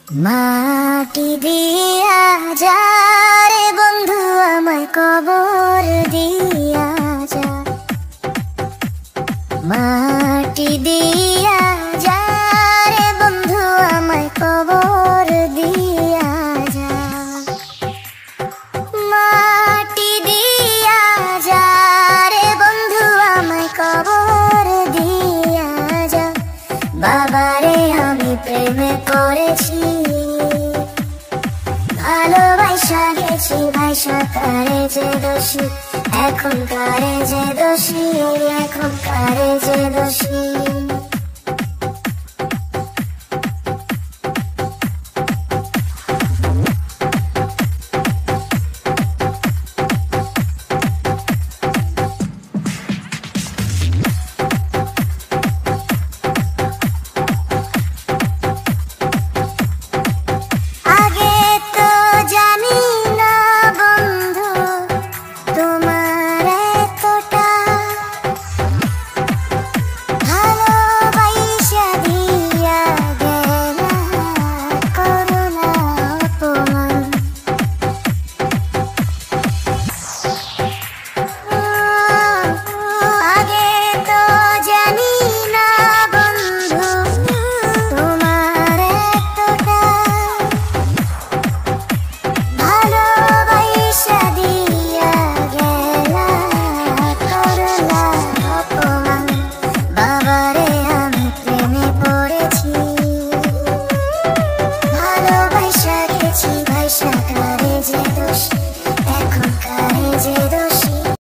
মাটি দিয়া যা রে বন্ধু আমায় কবর দিয়া যা, মাটি দিয়া যা রে বন্ধু আমায় কবর দিয়া যা, মাটি দিয়া যা রে বন্ধু আমায় কবর দিয়া যা। বাবারে আমি প্রেমে পড়েছি, ভালোবাসা গেছি ভাইসা, কারে যে দোষী এখন, কারে যে দোষী এখন, কারে যে দোষী।